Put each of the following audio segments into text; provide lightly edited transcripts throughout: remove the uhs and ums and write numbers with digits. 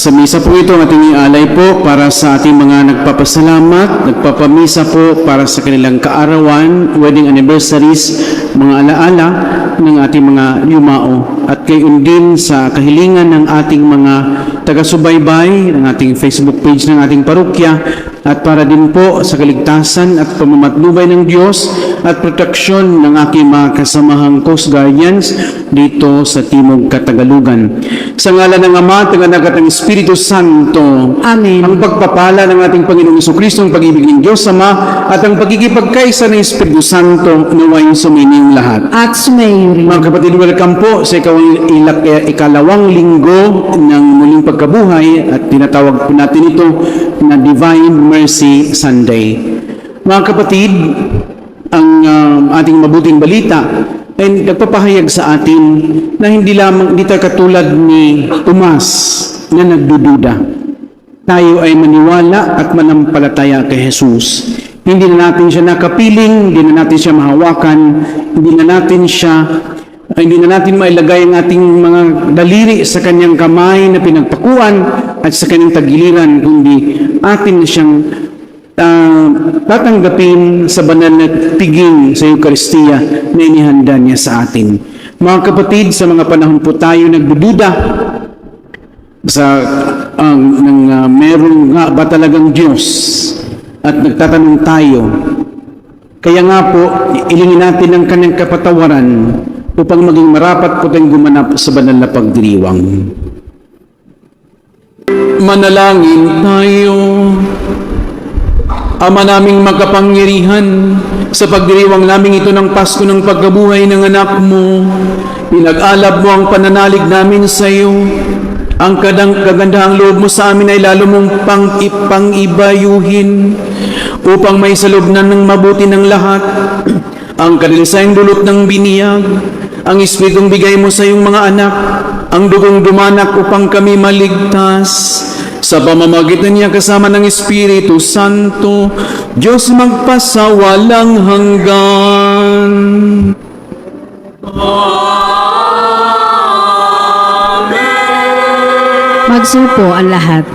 Sa misa po ito, ating ialay po para sa ating mga nagpapasalamat, nagpapamisa po para sa kanilang kaarawan, wedding anniversaries, mga alaala ng ating mga yumao. At gayon din sa kahilingan ng ating mga taga-subaybay, ng ating Facebook page ng ating parokya, at para din po sa kaligtasan at pamamatnubay ng Diyos at proteksyon ng aking mga kasamahang Coast Guardians dito sa Timog Katagalugan. Sa ngalan ng Ama, ng Anak at ng Espiritu Santo. Amen. Ang pagpapala ng ating Panginoong Jesucristo, ang pag-ibig ng Diyos Ama, at ang pagkikipagkaisa ng Espiritu Santo, nawain sumining lahat. At sumayo rin. Mga kapatid, welcome po sa ikalawang linggo ng muling pagkabuhay at tinatawag po natin ito na Divine Mercy Sunday. Mga kapatid, ang ating mabuting balita ay nagpapahayag sa atin na hindi tayo katulad ni Tomas na nagdududa. Tayo ay maniwala at manampalataya kay Jesus. Hindi na natin siya nakapiling, hindi na natin siya mahawakan, hindi na natin mailagay ang ating mga daliri sa kanyang kamay na pinagpakuan at sa kanyang tagiliran, kundi atin na siyang tatanggapin sa banal na tiging sa Eucharistia na inihanda niya sa atin. Mga kapatid, sa mga panahon po tayo nagdududa sa meron nga ba talagang Diyos at nagtatanong tayo. Kaya nga po, ilingin natin ang kanyang kapatawaran upang maging marapat po tayong gumanap sa banal na pagdiriwang. Manalangin tayo. Ama naming makapangyarihan, sa pagdiriwang namin ito ng Pasko ng pagkabuhay ng anak mo, pinag-alab mo ang pananalig namin sa iyo. Ang kagandahang loob mo sa amin ay lalo mong pang-ibayuhin upang may salubnan ng mabuti ng lahat, ang kadilisayang dulot ng biniyag, ang Espiritong bigay mo sa iyong mga anak, ang dugong dumanak upang kami maligtas. Sa pamamagitan niya kasama ng Espiritu Santo, Diyos magpasawalang hanggan. Magsupo ang lahat.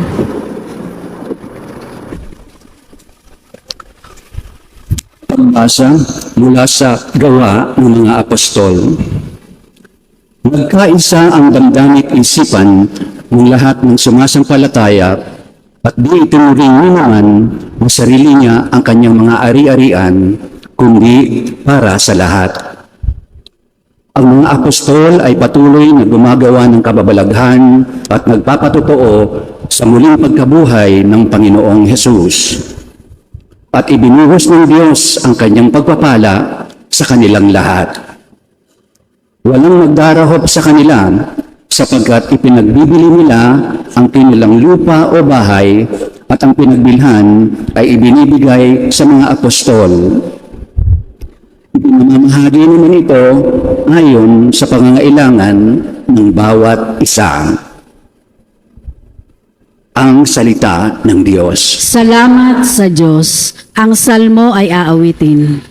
Pagbasa mula sa Gawa ng mga Apostol. Nagkaisa ang damdamit isipan ng lahat ng sumasampalataya at di itinuring naman na sarili niya ang kanyang mga ari-arian, kundi para sa lahat. Ang mga apostol ay patuloy na gumagawa ng kababalaghan at nagpapatotoo sa muling pagkabuhay ng Panginoong Hesus. At ibinuhos ng Diyos ang kanyang pagpapala sa kanilang lahat. Walang nagdarahop sa kanila sapagkat ipinagbibili nila ang kanilang lupa o bahay at ang pinagbilhan ay ibinibigay sa mga apostol. Ipinamamahagi naman ito ayon sa pangangailangan ng bawat isa. Ang salita ng Diyos. Salamat sa Diyos. Ang salmo ay aawitin.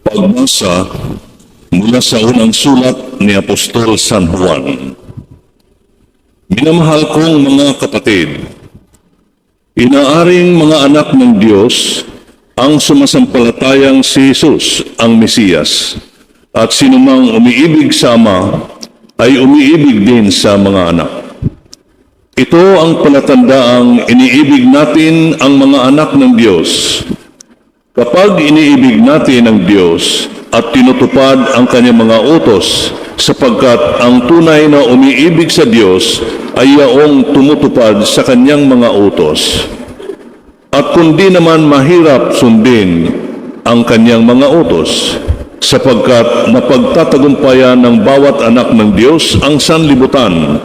Pagbasa mula sa unang sulat ni Apostol San Juan. Minamahal kong mga kapatid, inaaring mga anak ng Diyos ang sumasampalatayang si Jesus ang Mesiyas, at sinumang umiibig sa Ama ay umiibig din sa mga anak. Ito ang palatandaang iniibig natin ang mga anak ng Diyos. Kapag iniibig natin ang Diyos at tinutupad ang kanyang mga utos, sapagkat ang tunay na umiibig sa Diyos ay yaong tumutupad sa kanyang mga utos. At kundi naman mahirap sundin ang kanyang mga utos, sapagkat napagtatagumpayan ng bawat anak ng Diyos ang sanlibutan,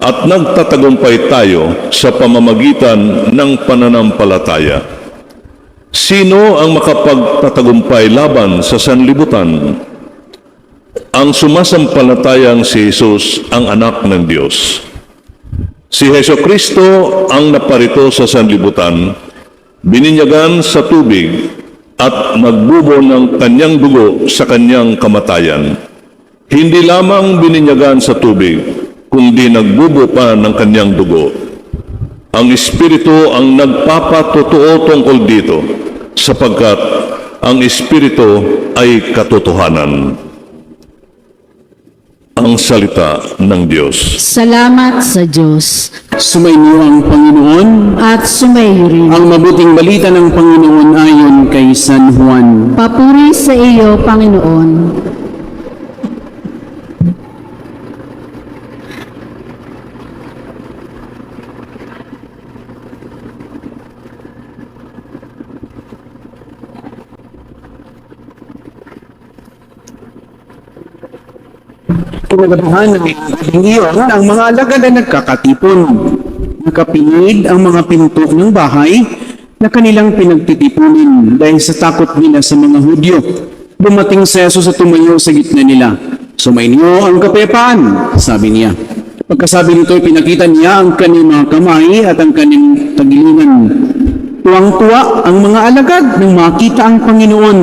at nagtatagumpay tayo sa pamamagitan ng pananampalataya. Sino ang makapagtatagumpay laban sa sanlibutan? Ang sumasampalatayang si Jesus ang anak ng Diyos. Si Jesucristo ang naparito sa sanlibutan, bininyagan sa tubig at nagbubo ng kanyang dugo sa kanyang kamatayan. hindi lamang bininyagan sa tubig, kundi nagbubo pa ng kanyang dugo. Ang Espiritu ang nagpapatotoo tungkol dito, sapagkat ang Espiritu ay katotohanan. Ang salita ng Diyos. Salamat sa Diyos Sumainyo ang Panginoon. at sumayo rin. Ang mabuting balita ng Panginoon ayon kay San Juan. Papuri sa iyo, Panginoon. Kinagabahan ng gabing iyon, ang mga alagad na nagkakatipon. Nakapingid ang mga pinto ng bahay na kanilang pinagtitipunin dahil sa takot nila sa mga Hudyo. Dumating si Jesus at tumayo sa gitna nila. Sumainyo ang kapayapaan, sabi niya. Pagkasabi nito, pinakita niya ang kanyang mga kamay at ang kanyang tagilingan. Tuwang-tuwa ang mga alagad nang makita ang Panginoon.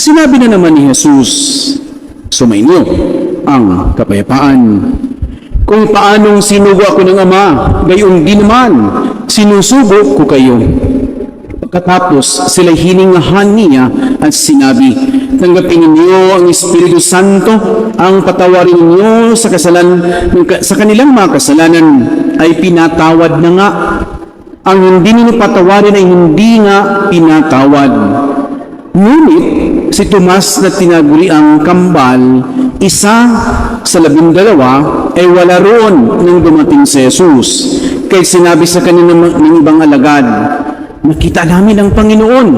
Sinabi na naman ni Jesus, sumainyo ang kapayapaan. Kung paanong sinugo ako ng Ama, gayon din naman sinusugo ko kayo. Pagkatapos sila'y hiningahan niya at sinabi, tanggapin niyo ang Espiritu Santo, ang patawarin niyo sa sa kanilang mga kasalanan ay pinatawad na nga. Ang hindi niyo patawarin ay hindi nga pinatawad. Ngunit si Tomas na tinaguri ang kambal, isa sa 12, ay wala roon nang dumating si Jesus. Kaya sinabi sa kanina ng ibang alagad, nakita namin ang Panginoon.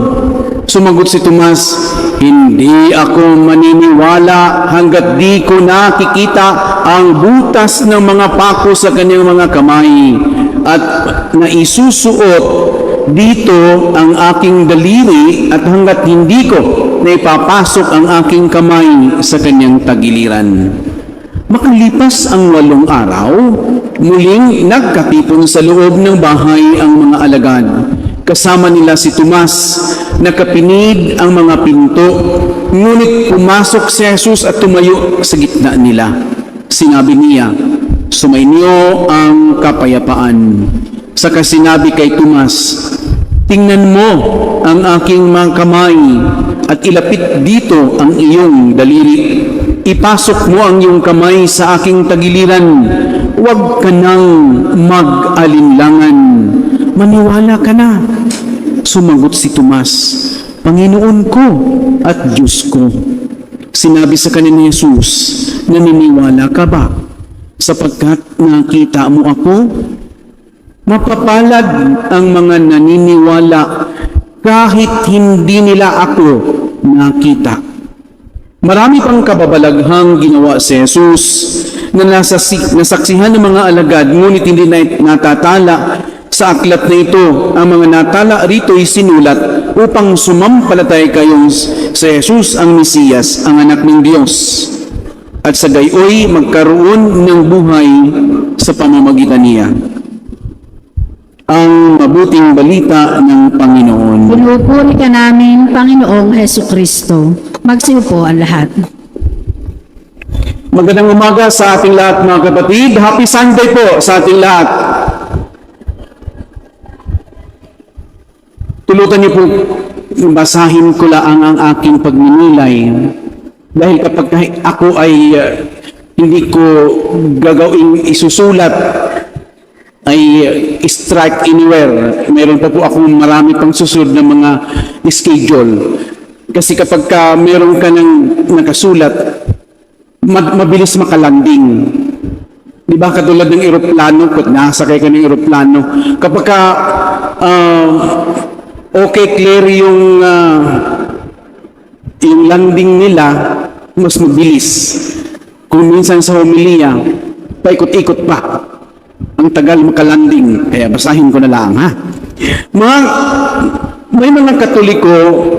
Sumagot si Tomas, hindi ako maniniwala hanggat di ko nakikita ang butas ng mga pako sa kanyang mga kamay at naisusuot dito ang aking daliri at hanggat hindi ko na ipapasok ang aking kamay sa kanyang tagiliran. Makalipas ang 8 araw, muling nagkatipon sa loob ng bahay ang mga alagad. Kasama nila si Tomas, nakapinid ang mga pinto, ngunit pumasok si Jesus at tumayo sa gitna nila. Sinabi niya, sumainyo ang kapayapaan. Saka sinabi kay Tomas, tingnan mo ang aking mga kamay at ilapit dito ang iyong daliri. Ipasok mo ang iyong kamay sa aking tagiliran. Huwag ka nang mag-alinlangan. Maniwala ka na. Sumagot si Tomas, Panginoon ko at Diyos ko. Sinabi sa kanya ni Jesus, naniniwala ka ba? Sapagkat nakita mo ako, mapapalad ang mga naniniwala kahit hindi nila ako nakita. Marami pang kababalaghang ginawa si Jesus na nasaksihan ng mga alagad, ngunit hindi na natatala sa aklat na ito. Ang mga natala rito ay sinulat upang sumampalatay kayong si Jesus ang Mesiyas, ang anak ng Diyos. At sa gayoy magkaroon ng buhay sa pamamagitan niya. Ang mabuting balita ng Panginoon. Pinupuri ka namin, Panginoong Hesu Kristo. Magsiupo ang lahat. Magandang umaga sa ating lahat, mga kapatid. Happy Sunday po sa ating lahat. Tulutan niyo po, basahin ko lang ang aking pagninilay. Dahil kapag ako ay hindi ko gagawing isusulat, ay strike anywhere. Meron pa po akong marami pang susunod na mga schedule. Kasi kapag meron ka ng nakasulat, mabilis makalanding. Di ba katulad ng eroplano, kung nakasakay ka ng eroplano, kapag okay, clear yung landing nila, mas mabilis. Kung minsan sa homilia, paikot-ikot pa. Ang tagal makalanding, kaya basahin ko na lang, ha? May mga Katoliko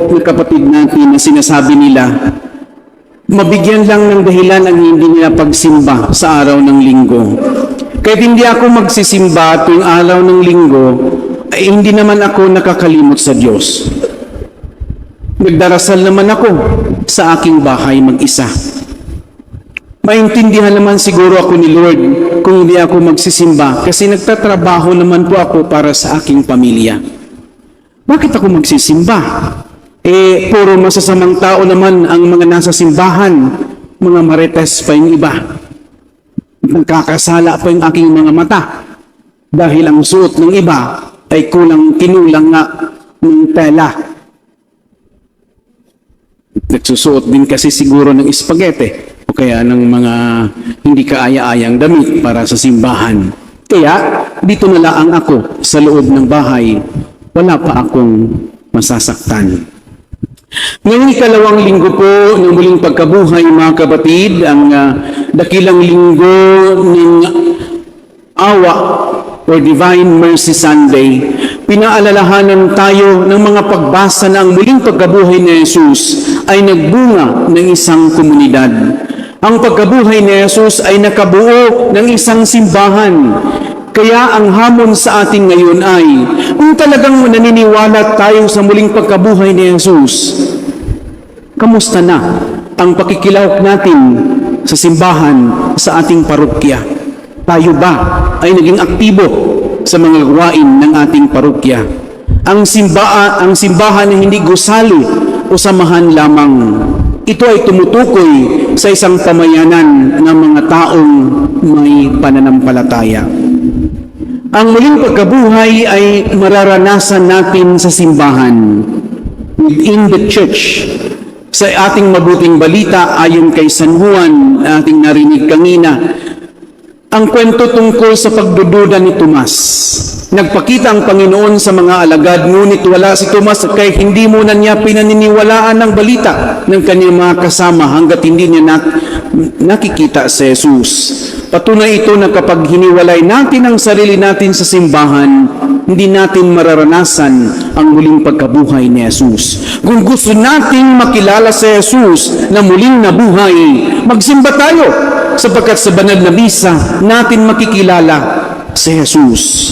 na kapatid natin na sinasabi nila, mabigyan lang ng dahilan ang hindi nila pagsimba sa araw ng linggo. Kahit hindi ako magsisimba tuwing araw ng linggo, ay hindi naman ako nakakalimot sa Diyos. Nagdarasal naman ako sa aking bahay mag-isa. Maintindihan naman siguro ako ni Lord kung hindi ako magsisimba kasi nagtatrabaho naman po ako para sa aking pamilya. Bakit ako magsisimba? Puro masasamang tao naman ang mga nasa simbahan, mga marites pa yung iba. Nagkakasala pa yung aking mga mata dahil ang suot ng iba ay kinulang nga ng tela. Nagsusuot din kasi siguro ng spaghetti o kaya ng mga hindi kaaya-ayang damit para sa simbahan. Kaya dito na lang ako sa loob ng bahay, wala pa akong masasaktan. Ngayong ikalawang linggo po ng muling pagkabuhay, mga kapatid, ang dakilang linggo ng awa or Divine Mercy Sunday, pinaalalahanan tayo ng mga pagbasa na ang muling pagkabuhay ni Jesus ay nagbunga ng isang komunidad. Ang pagkabuhay ni Jesus ay nakabuo ng isang simbahan. Kaya ang hamon sa atin ngayon ay, kung talagang naniniwala tayo sa muling pagkabuhay ni Jesus, kamusta na ang pakikilahok natin sa simbahan sa ating parokya? Tayo ba ay naging aktibo sa mga gawain ng ating parokya? Ang simbahan ay hindi gusali o samahan lamang. Ito ay tumutukoy sa isang pamayanan ng mga taong may pananampalataya. Ang muling pagkabuhay ay mararanasan natin sa simbahan, within the church. Sa ating mabuting balita ayon kay San Juan, ating narinig kanina, ang kwento tungkol sa pagdududa ni Tomas. Nagpakita ang Panginoon sa mga alagad, ngunit wala si Tomas kaya hindi muna niya pinaniniwalaan ng balita ng kanyang mga kasama hanggat hindi niya nakikita si Jesus. Patunay ito na kapag hiniwalay natin ang sarili natin sa simbahan, hindi natin mararanasan ang muling pagkabuhay ni Jesus. Kung gusto nating makilala si Jesus na muling nabuhay, magsimba tayo sapagkat sa banal na misa natin makikilala si Jesus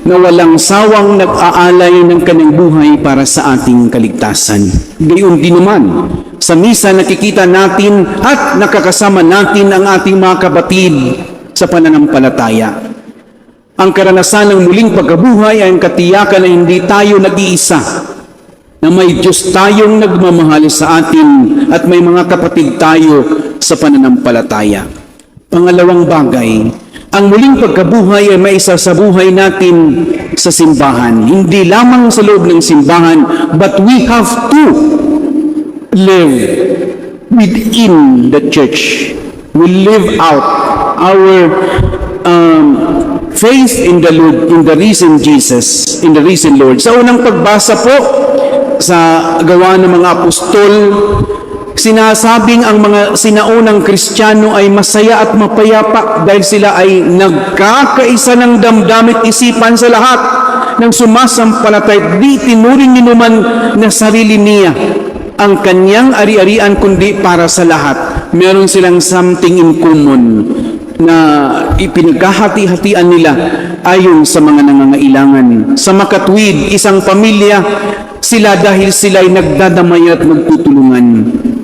na walang sawang nag-aalay ng kanyang buhay para sa ating kaligtasan. Gayon din naman, sa misa nakikita natin at nakakasama natin ang ating mga kapatid sa pananampalataya. Ang karanasan ng muling pagkabuhay ay ang katiyakan na hindi tayo nag-iisa, na may Diyos tayong nagmamahal sa atin at may mga kapatid tayo sa pananampalataya. Pangalawang bagay, ang muling pagkabuhay ay may isa sa buhay natin sa simbahan. Hindi lamang sa loob ng simbahan, but we have to live within the church. We live out our faith in the Lord, in the risen Jesus, in the risen Lord. Sa unang pagbasa po sa gawa ng mga apostol, sinasabing ang mga sinaunang Kristiyano ay masaya at mapayapa dahil sila ay nagkakaisa ng damdamit isipan sa lahat ng sumasampalatay. Di tinuring ninuman na sarili niya ang kanyang ari-arian kundi para sa lahat. Meron silang something in common na ipinaghahati-hatian nila ayon sa mga nangangailangan. Sa makatwid, isang pamilya sila dahil sila ay nagdadamay at nagtutulungan.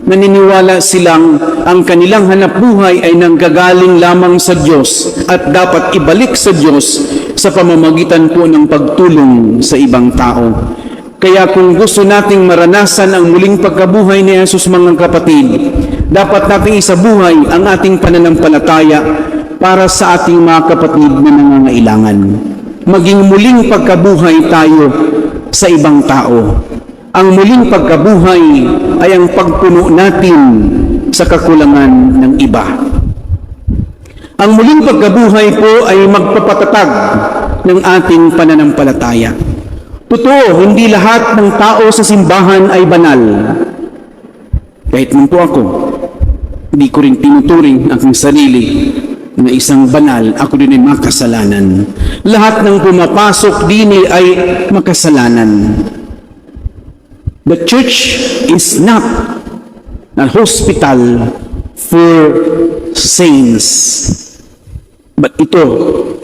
Naniniwala silang ang kanilang hanapbuhay ay nanggagaling lamang sa Diyos at dapat ibalik sa Diyos sa pamamagitan po ng pagtulong sa ibang tao. Kaya kung gusto nating maranasan ang muling pagkabuhay ni Jesus, mga kapatid, dapat nating isabuhay ang ating pananampalataya para sa ating mga kapatid na nangangailangan. Maging muling pagkabuhay tayo sa ibang tao. Ang muling pagkabuhay ay ang pagpuno natin sa kakulangan ng iba. Ang muling pagkabuhay po ay magpapatatag ng ating pananampalataya. Totoo, hindi lahat ng tao sa simbahan ay banal. Kahit man po ako, hindi ko rin tinuturing ang sarili na isang banal, ako din ay makasalanan. Lahat ng pumapasok din ay makasalanan. The church is not a hospital for saints. But ito,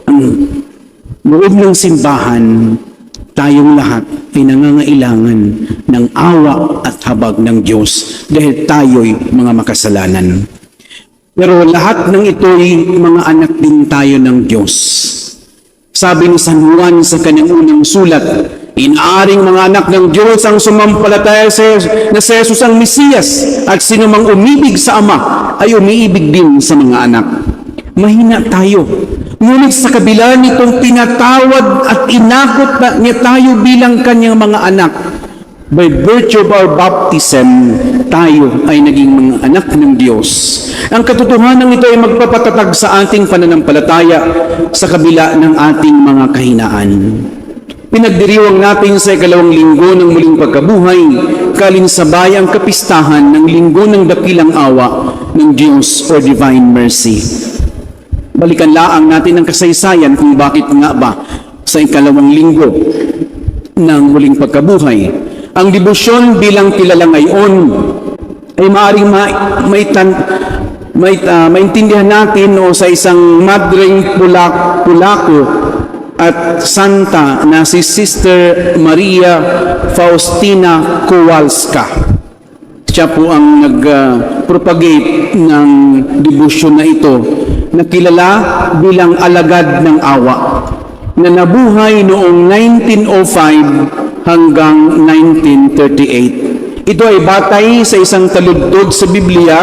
ang loob ng simbahan, tayong lahat ay nangangailangan ng awa at habag ng Diyos dahil tayo'y mga makasalanan. Pero lahat ng ito'y mga anak din tayo ng Diyos. Sabi ni San Juan sa kanyang unang sulat, inaaring mga anak ng Diyos ang sumampalataya na si Jesus ang Mesiyas, at sino mang umibig sa Ama ay umiibig din sa mga anak. Mahina tayo. Ngunit sa kabila nitong pinatawad at inakot niya tayo bilang kanyang mga anak, by virtue of our baptism, tayo ay naging mga anak ng Diyos. Ang katotohanan ito ay magpapatatag sa ating pananampalataya sa kabila ng ating mga kahinaan. Pinagdiriwang natin sa ikalawang linggo ng muling pagkabuhay, kalinsabay ang kapistahan ng linggo ng dakilang awa ng Diyos or Divine Mercy. Balikan laang natin ang kasaysayan kung bakit nga ba sa ikalawang linggo ng muling pagkabuhay. Ang debosyon bilang kilala ngayon ay maaaring maintindihan natin o sa isang Madreng Polaco at Santa na si Sister Maria Faustina Kowalska. Siya po ang nag-propagate ng debosyon na ito, na kilala bilang alagad ng awa, na nabuhay noong 1905 hanggang 1938. Ito ay batay sa isang taludtod sa Biblia,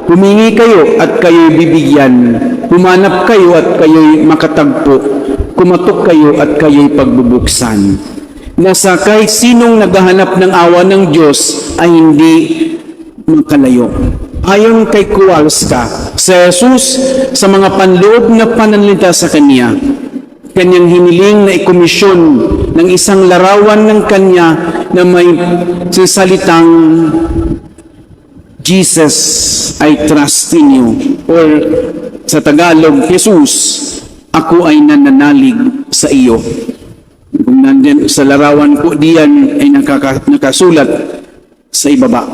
humingi kayo at kayo'y bibigyan, humanap kayo at kayo'y makatagpo, kumatok kayo at kayo'y pagbubuksan. Nasa kahit sinong naghahanap ng awa ng Diyos ay hindi makalayo. Ayon kay Kowalska, si Jesus sa mga panloob na pananalita sa kanyang hiniling na ikomisyon ng isang larawan ng kanya na may salitang Jesus, I trust in you, or sa Tagalog, Jesus, ako ay nananalig sa iyo. Kung nandyan sa larawan po diyan ay nakasulat sa ibaba.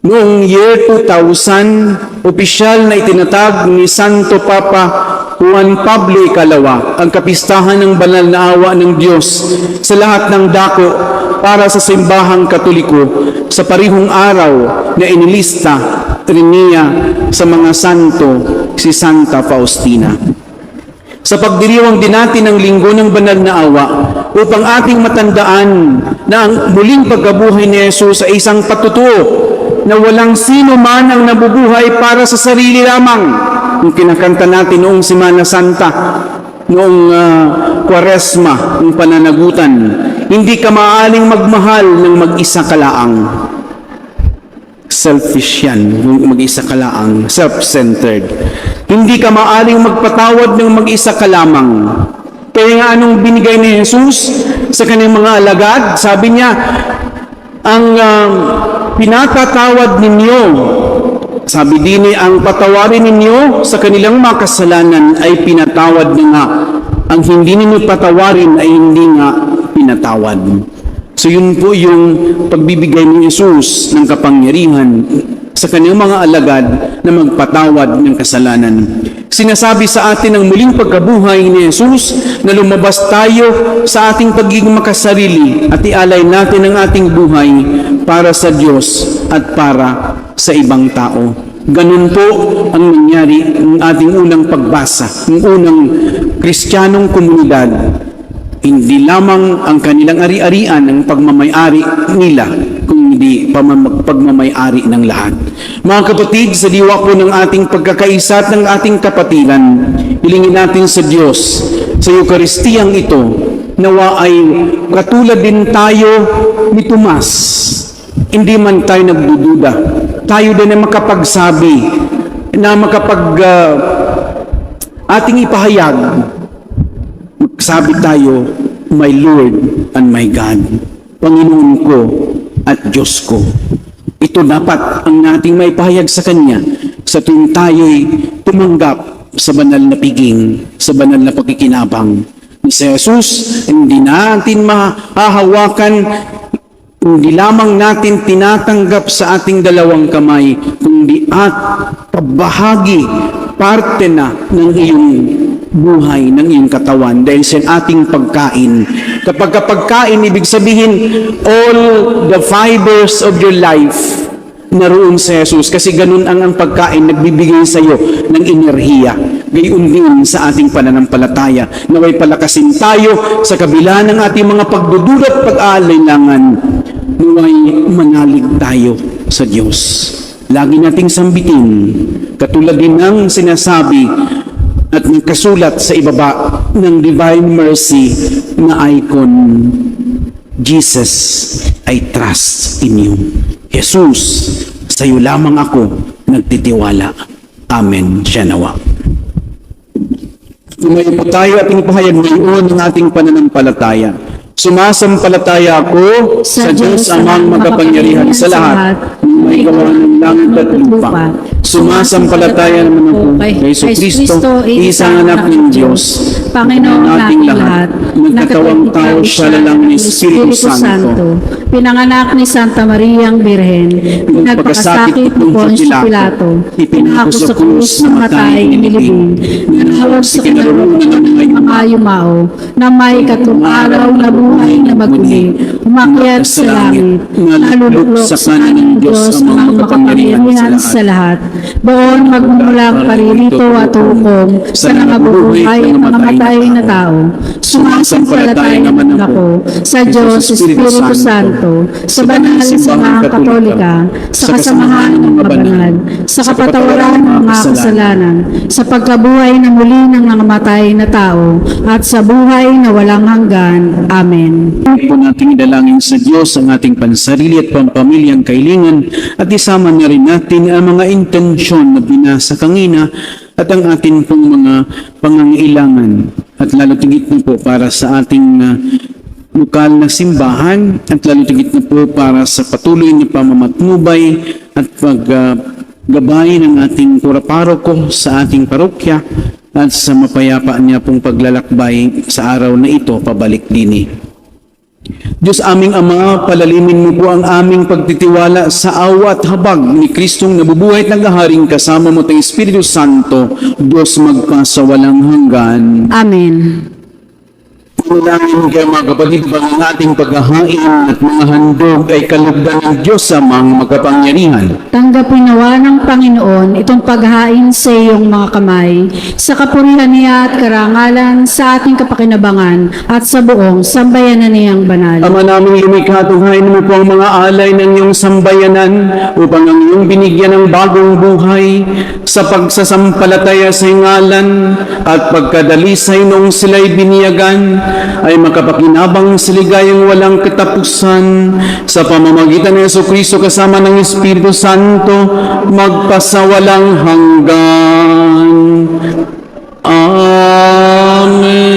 Noong year 2000, opisyal na itinatag ni Santo Papa Juan Pablo Ikalawa ang kapistahan ng banal na awa ng Diyos sa lahat ng dako para sa simbahang Katoliko sa parihong araw na inilista rin niya sa mga santo si Santa Faustina. Sa pagdiriwang din natin ng linggo ng banal na awa upang ating matandaan na ang muling pagkabuhay ni Jesus ay isang patutuo na walang sino man ang nabubuhay para sa sarili lamang. Yung kinakanta natin noong Semana Santa, noong Kwaresma, noong pananagutan, hindi ka maaaring magmahal ng mag-isa ka laang. Selfish yan, mag-isa ka laang, self-centered. Hindi ka maaaring magpatawad ng mag-isa ka lamang. Kaya nga anong binigay ni Jesus sa kanyang mga alagad? Sabi niya, ang pinatatawad ninyo, sabi din ang patawarin ninyo sa kanilang mga kasalanan ay pinatawad na nga. Ang hindi ninyo patawarin ay hindi nga pinatawad. So yun po yung pagbibigay ni Jesus ng kapangyarihan sa kanyang mga alagad na magpatawad ng kasalanan. Sinasabi sa atin ng muling pagkabuhay ni Jesus na lumabas tayo sa ating pagiging makasarili at ialay natin ang ating buhay para sa Diyos at para sa ibang tao. Ganun po ang nangyari ng ating unang pagbasa, ng unang Kristiyanong komunidad. Hindi lamang ang kanilang ari-arian ang pagmamayari nila, kundi pagmamayari ng lahat. Mga kapatid, sa diwa po ng ating pagkakaisa at ng ating kapatiran, hilingin natin sa Diyos, sa Eukaristiyang ito, nawa ay katulad din tayo ni Tomas. Hindi man tayo nagdududa. Tayo din ay makapagsabi, na ating ipahayag, magsabi tayo, my Lord and my God, Panginoon ko at Diyos ko. Ito dapat ang ating may pahayag sa Kanya sa tuwing tayo'y tumanggap sa banal na piging, sa banal na pakikinabang ni Jesus. Hindi natin mahahawakan, hindi lamang natin tinatanggap sa ating dalawang kamay, kundi at pabahagi, parte na ng iyong buhay, ng iyong katawan dahil sa ating pagkain. Kapag pagkain, ibig sabihin all the fibers of your life naroon si Jesus kasi ganun ang pagkain nagbibigay sa iyo ng enerhiya. Gayon din sa ating pananampalataya, naway palakasin tayo sa kabila ng ating mga pagdudulot at pag-aalinlangan, naway manalig tayo sa Diyos. Lagi nating sambitin, katulad din ng sinasabi at nagkasulat sa ibaba ng Divine Mercy na icon, Jesus, I trust in you. Jesus, sa iyo lamang ako nagtitiwala. Amen. Siya nawa. Tumayo po tayo at ipahayag ngayon ang ating pananampalataya. Sumasampalataya ako sa Diyos amang makapangyarihan sa lahat, may gawa ng langit at lupa. Sumasampalataya naman ako kay Jesucristo, isang anak ng Diyos, Panginoon nating lahat, nagkatawang tao siya lalang ni Espiritu Santo, pinanganak ni Santa Mariang Birhen, nagpakasakit ni Poncio Pilato, pinako sa krus na matay inilibing, nanawag sa kinaroonan ng mga yumao, na may katumaraw na buhay na maguli, umakyat sa langit, nalululok sa kanan ng Diyos ang makapangyarihan sa lahat. Doon magmumulang paririto at hukom sa nangabubuhay ng mga matay na tao. Sumasampalataya naman ako sa Diyos, Espiritu Santo, sa banal na simbahan katolika, sa kasamahan ng mga banal, sa kapatawaran ng mga kasalanan, sa pagkabuhay na muli ng mga matay na tao, at sa buhay na walang hanggan. Amen. Po nating idalangin sa Diyos ang ating pansarili at pampamilyang kailangan at isama na rin natin ang mga intensyon na binasa kanina at ang ating pong mga pangangailangan at lalo tigit na po para sa ating lokal na simbahan at lalo tigit na po para sa patuloy na pamamatnubay at paggabay ng ating pura-paroko sa ating parokya at sa mapayapa niya pong paglalakbay sa araw na ito pabalik dini. Diyos aming Ama, palalimin mo po ang aming pagtitiwala sa awa at habag ni Kristong nabubuhay at naghaharing kasama mo ng Espiritu Santo, Diyos magpasawalang hanggan. Amen. Panalangin kayo mga kapatid, bang ang ating paghahain at mga handog ay kalugdan ng Diyos amang makapangyarihan. Tanggapin nawa ng Panginoon itong paghain sa iyong mga kamay, sa kapurihan niya at karangalan sa ating kapakinabangan at sa buong sambayanan niyang banal. Ama namin lumikha, tunghayin mo po ang mga alay ng iyong sambayanan upang ang iyong binigyan ng bagong buhay sa pagsasampalataya sa ngalan at pagkadalisay noong sila'y biniyagan ay makapakinabang sa ligayang walang katapusan sa pamamagitan ng Jesucristo kasama ng Espiritu Santo magpasawalang hanggan. Amen.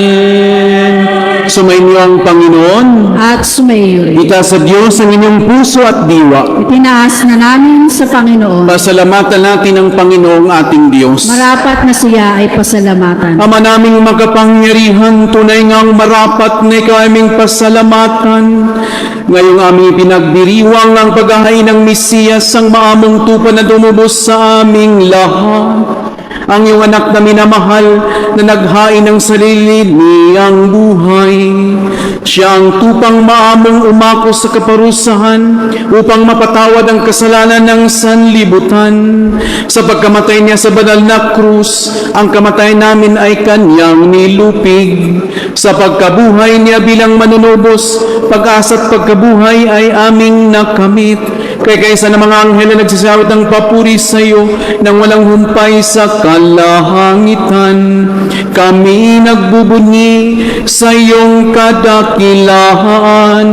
Sumainyo ang Panginoon At sumayo rin. ita sa Diyos ang inyong puso at diwa. Itinaas na namin sa Panginoon. Pasalamatan natin ang Panginoong ating Diyos. Marapat na siya ay pasalamatan. Ama naming makapangyarihan, tunay ngang marapat na ikaw aming pasalamatan. Ngayong aming pinagbiriwang ang paghahain ng Mesiyas, ang maamong tupa na dumubos sa aming lahat. Ang iyong anak na minamahal na naghain ng sarili niyang buhay. Siya ang tupang maamong umako sa kaparusahan upang mapatawad ang kasalanan ng sanlibutan. Sa pagkamatay niya sa banal na krus, ang kamatay namin ay kanyang nilupig. Sa pagkabuhay niya bilang manunubos, pag-asa at pagkabuhay ay aming nakamit. Kaya kaysa ng mga anghel na nagsasawit ng papuri sa iyo nang walang humpay sa kalahangitan, kami nagbubunyi sa iyong kadakilaan.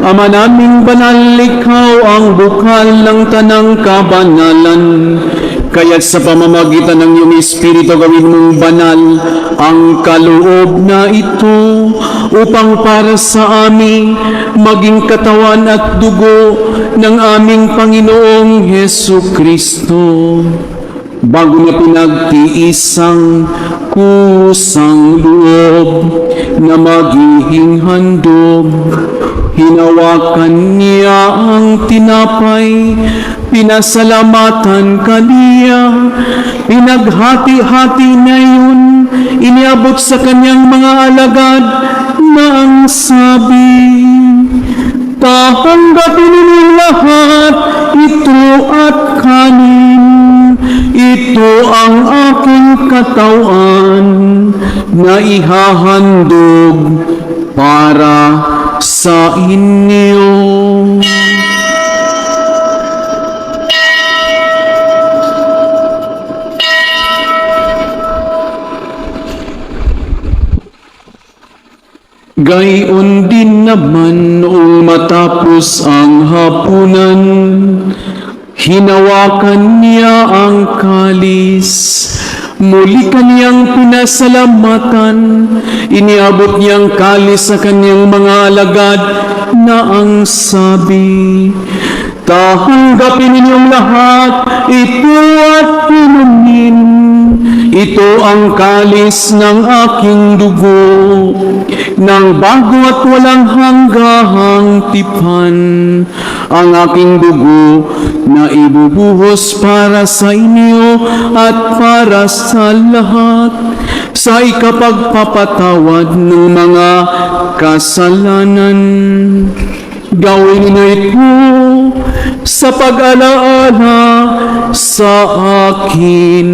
Ama naming banal, ikaw ang bukal ng tanang kabanalan. Kaya't sa pamamagitan ng iyong Espiritu gawin mong banal ang kaloob na ito upang para sa amin maging katawan at dugo ng aming Panginoong Jesucristo. Bago na pinagtiisang kusang loob na magiging handog, hinawakan niya ang tinapay, pinasalamatan kaniya, pinaghati-hati na yun, iniabot sa kanyang mga alagad, na ang sabi, tatanggapin ninyong lahat ito at kanin. Ito ang aking katawan na ihahandog para sa inyo. Gayon din naman noong matapos ang hapunan, hinawakan niya ang kalis, muli kaniyang pinasalamatan, iniabot niyang kalis sa kanyang mga alagad na ang sabi, tatanggapin ninyong lahat ito at inumin. Ito ang kalis ng aking dugo, ng bago at walang hanggahang tipan, ang aking dugo na ibubuhos para sa inyo at para sa lahat, sa ikapagpapatawad ng mga kasalanan. Gawin ninyo ito sa pag-alaala sa akin.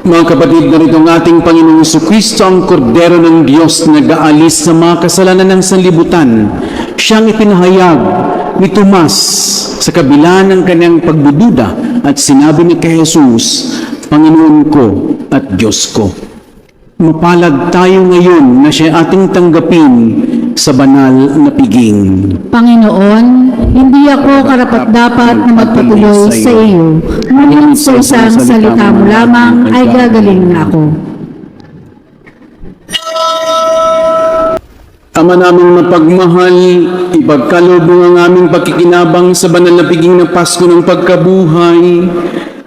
Mga kapatid, narito ang ating Panginoong Jesucristo, ang Kordero ng Diyos na nag-aalis sa mga kasalanan ng sanlibutan. Siyang ipinahayag ni Tomas sa kabila ng kanyang pagdududa at sinabi ni kay Jesus, Panginoon ko at Diyos ko. Mapalad tayo ngayon na siya ating tanggapin sa banal na piging. Panginoon, hindi ako karapat-dapat na magpatuloy sa iyo. Ngunit sa isang salita mo lamang ay gagaling na ako. Ama naming mapagmahal, ipagkaloob ang aming pakikinabang sa banal na piging ng Pasko ng pagkabuhay,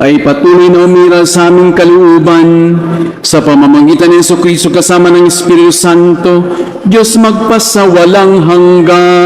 ay patuloy na umira sa aming kalooban sa pamamagitan ni Jesucristo kasama ng Espiritu Santo, Diyos magpasawalang hanggan.